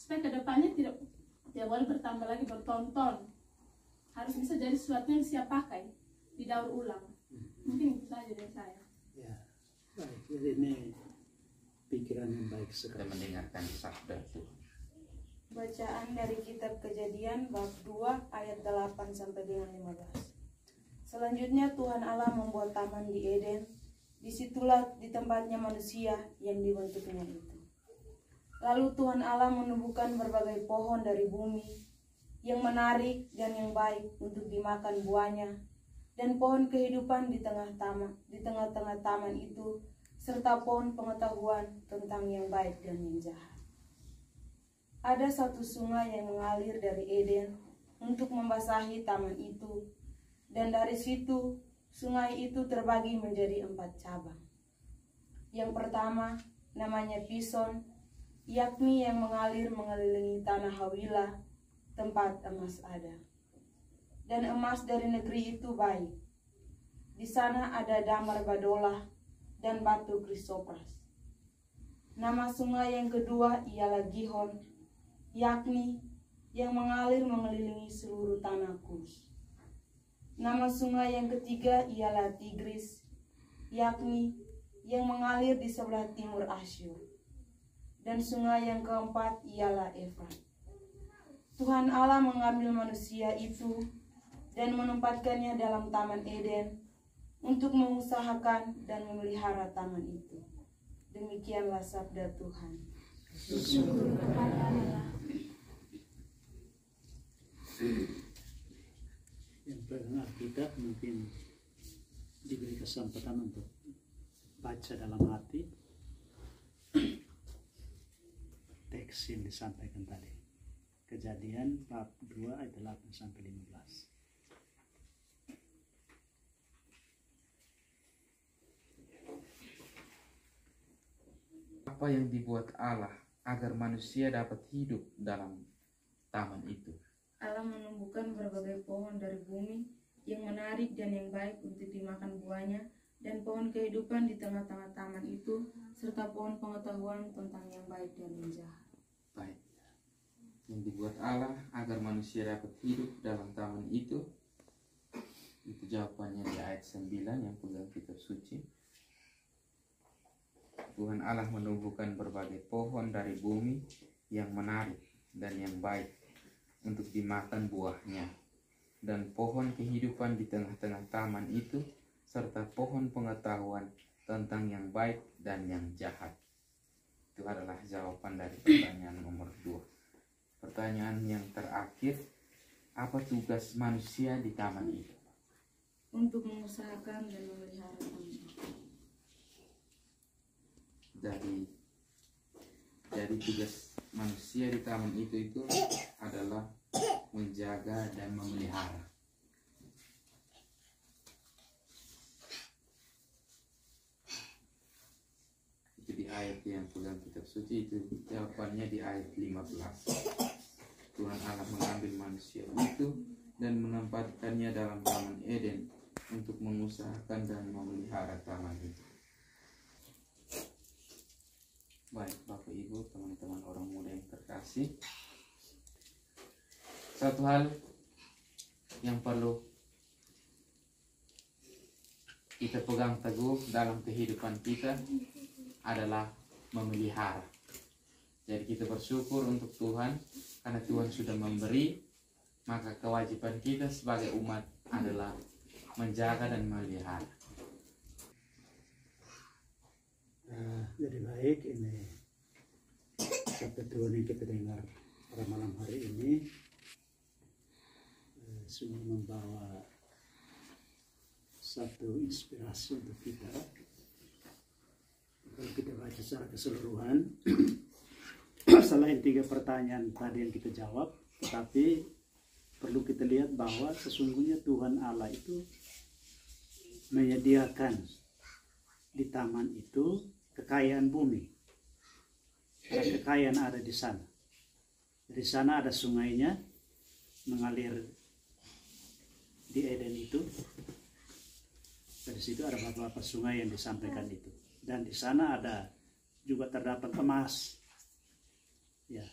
supaya kedepannya tidak boleh bertambah lagi bertonton, harus bisa jadi sesuatu yang siap pakai, didaur ulang. Mungkin itu saja dari saya. Ya, baik. Jadi ini pikiran yang baik sekali. Kita mendengarkan sabda Tuhan. Bacaan dari kitab Kejadian bab 2 ayat 8 sampai dengan 15. Selanjutnya Tuhan Allah membuat taman di Eden. Disitulah di tempatnya manusia yang dibentuknya itu. Lalu Tuhan Allah menumbuhkan berbagai pohon dari bumi yang menarik dan yang baik untuk dimakan buahnya, dan pohon kehidupan di tengah-tengah taman itu, serta pohon pengetahuan tentang yang baik dan yang jahat. Ada satu sungai yang mengalir dari Eden untuk membasahi taman itu, dan dari situ sungai itu terbagi menjadi 4 cabang. Yang pertama namanya Pison, yakni yang mengalir mengelilingi tanah Hawila, tempat emas ada. Dan emas dari negeri itu baik. Di sana ada damar badolah dan batu krisopras. Nama sungai yang kedua ialah Gihon, yakni yang mengalir mengelilingi seluruh tanah Kus. Nama sungai yang ketiga ialah Tigris, yakni yang mengalir di sebelah timur Asyur. Dan sungai yang keempat ialah Efrat. Tuhan Allah mengambil manusia itu dan menempatkannya dalam Taman Eden untuk mengusahakan dan memelihara taman itu. Demikianlah sabda Tuhan. Yang pendengar kita mungkin diberi kesempatan untuk baca dalam hati teks yang disampaikan tadi. Kejadian bab 2 ayat 8 sampai 15. Apa yang dibuat Allah agar manusia dapat hidup dalam taman itu? Allah menumbuhkan berbagai pohon dari bumi yang menarik dan yang baik untuk dimakan buahnya, dan pohon kehidupan di tengah-tengah taman itu, serta pohon pengetahuan tentang yang baik dan yang jahat. Baik. Yang dibuat Allah agar manusia dapat hidup dalam taman itu jawabannya di ayat 9 yang pegang kitab suci. Tuhan Allah menumbuhkan berbagai pohon dari bumi yang menarik dan yang baik untuk dimakan buahnya, dan pohon kehidupan di tengah-tengah taman itu, serta pohon pengetahuan tentang yang baik dan yang jahat. Itu adalah jawaban dari pertanyaan nomor 2. Pertanyaan yang terakhir, apa tugas manusia di taman itu? Untuk mengusahakan dan memelihara taman itu. Dari tugas manusia di taman itu adalah menjaga dan memelihara. Itu di ayat yang pegang kitab suci, itu jawabannya di ayat 15. Tuhan Allah mengambil manusia itu dan menempatkannya dalam taman Eden untuk mengusahakan dan memelihara taman itu. Baik Bapak Ibu, teman-teman orang muda yang terkasih, satu hal yang perlu kita pegang teguh dalam kehidupan kita adalah memelihara. Jadi kita bersyukur untuk Tuhan karena Tuhan sudah memberi, maka kewajiban kita sebagai umat adalah menjaga dan memelihara. Jadi baik, ini sabda Tuhan yang kita dengar pada malam hari ini sungguh membawa satu inspirasi untuk kita. Kalau kita baca secara keseluruhan, selain 3 pertanyaan tadi yang kita jawab, tetapi perlu kita lihat bahwa sesungguhnya Tuhan Allah itu menyediakan di taman itu kekayaan bumi. Ada kekayaan ada di sana. Di sana ada sungainya mengalir di Eden itu. Dari situ ada beberapa sungai yang disampaikan itu. Dan di sana ada juga terdapat emas. Ya,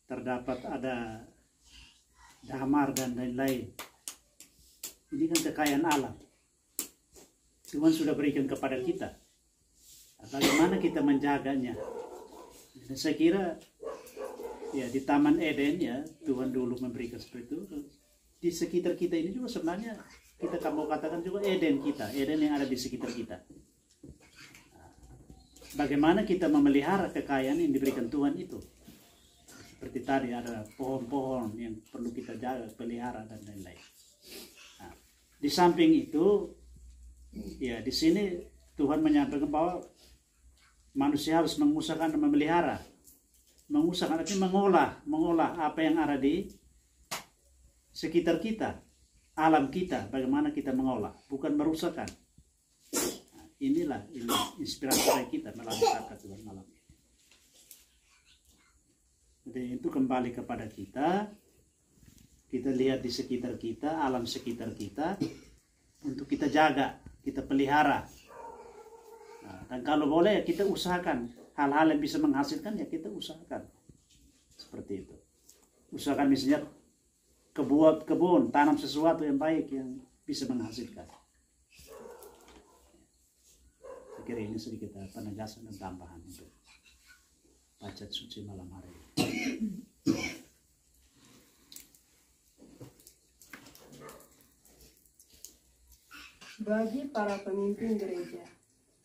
terdapat ada damar dan lain-lain. Ini kan kekayaan alam. Tuhan sudah berikan kepada kita. Bagaimana kita menjaganya? Dan saya kira ya di Taman Eden ya Tuhan dulu memberikan seperti itu. Di sekitar kita ini juga sebenarnya kita mau katakan juga Eden kita, Eden yang ada di sekitar kita. Bagaimana kita memelihara kekayaan yang diberikan Tuhan itu? Seperti tadi ada pohon-pohon yang perlu kita jaga, pelihara dan lain-lain. Nah, di samping itu, ya di sini Tuhan menyampaikan bahwa manusia harus mengusahakan dan memelihara. Mengusahakan artinya mengolah apa yang ada di sekitar kita, alam kita, bagaimana kita mengolah, bukan merusakkan. Nah, inilah inspirasi kita melalui sabda Tuhan malam ini. Jadi itu kembali kepada kita lihat di sekitar kita, alam sekitar kita, untuk kita jaga, kita pelihara. Nah, dan kalau boleh ya kita usahakan hal-hal yang bisa menghasilkan, ya kita usahakan seperti itu. Usahakan misalnya kebun, tanam sesuatu yang baik yang bisa menghasilkan. Saya kira ini sedikit penegasan dan tambahan untuk bacaan suci malam hari ini. Bagi para pemimpin gereja,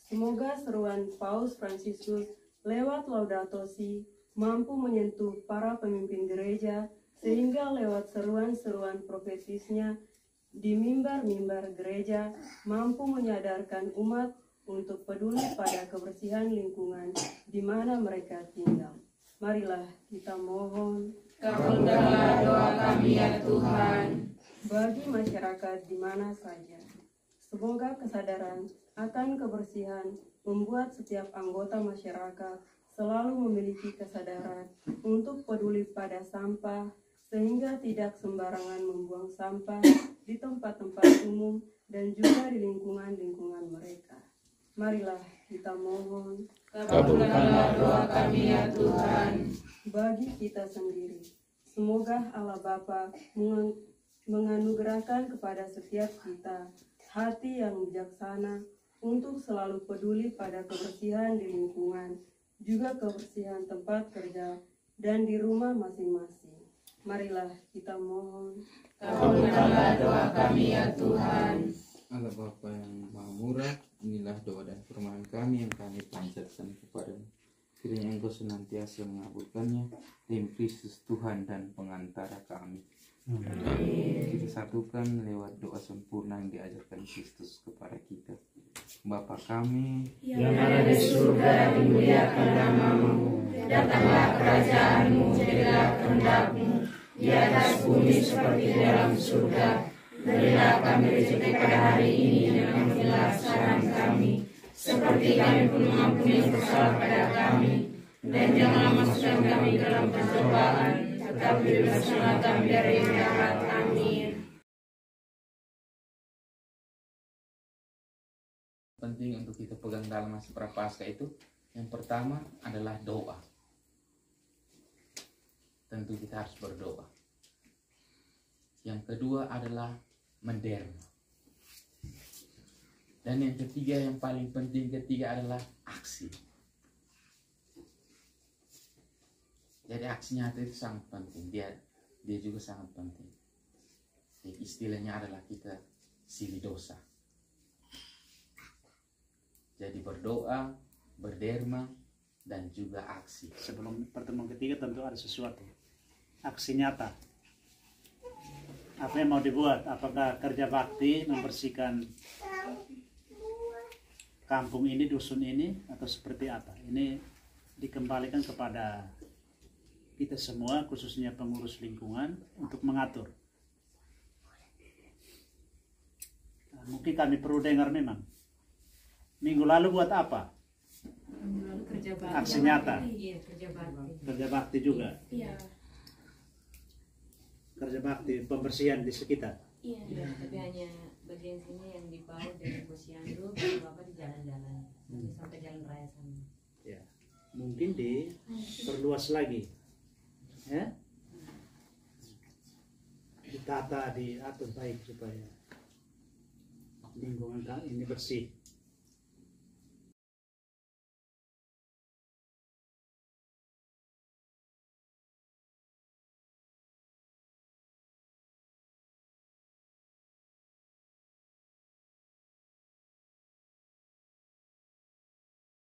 semoga seruan Paus Fransiskus lewat Laudato Si mampu menyentuh para pemimpin gereja sehingga lewat seruan-seruan profetisnya di mimbar-mimbar gereja mampu menyadarkan umat untuk peduli pada kebersihan lingkungan di mana mereka tinggal. Marilah kita mohon. Kabulkanlah doa kami ya Tuhan. Bagi masyarakat di mana saja, semoga kesadaran akan kebersihan membuat setiap anggota masyarakat selalu memiliki kesadaran untuk peduli pada sampah, sehingga tidak sembarangan membuang sampah di tempat-tempat umum dan juga di lingkungan-lingkungan mereka. Marilah kita mohon. Kabulkanlah doa kami ya Tuhan. Bagi kita sendiri, semoga Allah Bapa menganugerahkan kepada setiap kita hati yang bijaksana untuk selalu peduli pada kebersihan di lingkungan, juga kebersihan tempat kerja dan di rumah masing-masing. Marilah kita mohon. Kabulkanlah doa kami ya Tuhan. Allah Bapa yang Maha Murah, inilah doa dan permohonan kami yang kami panjatkan kepadamu. Kiranya Engkau senantiasa mengabulkannya demi Kristus Tuhan dan pengantara kami. Kita satukan lewat doa sempurna yang diajarkan Kristus kepada kita. Bapa kami yang ada di surga, dimuliakan namamu, datanglah kerajaanmu, jadilah kehendak-Mu di atas bumi seperti di dalam surga. Berilah kami rezeki pada hari ini dan ampunilah kesalahan kami, seperti kami pun mengampuni yang bersalah pada kami. Dan janganlah masukkan kami dalam pencobaan, tetapi bebaskanlah kami dari yang jahat. Amin. penting untuk kita pegang dalam masa prapaskah itu, yang pertama adalah doa. Tentu kita harus berdoa. Yang kedua adalah menderma. Dan yang ketiga, yang paling penting ketiga adalah aksi. Jadi aksi nyata itu sangat penting. Dia juga sangat penting. Jadi istilahnya adalah kita silih dosa. Jadi berdoa, berderma, dan juga aksi. Sebelum pertemuan ketiga tentu ada sesuatu. Aksi nyata. Apa yang mau dibuat? Apakah kerja bakti membersihkan kampung ini, dusun ini, atau seperti apa? Ini dikembalikan kepada kita semua, khususnya pengurus lingkungan, untuk mengatur. Nah, mungkin kami perlu dengar memang. Minggu lalu buat apa? Kerja bakti. Aksi nyata. Iya, kerja bakti. Kerja bakti juga. Iya. Kerja bakti, pembersihan di sekitar. Iya. Ya, tapi hanya bagian sini yang di PAUD dari Posyandu, Bapak di jalan-jalan sampai jalan raya sana. Ya, mungkin diperluas lagi. ya, ditata, diatur baik supaya lingkungan ini bersih.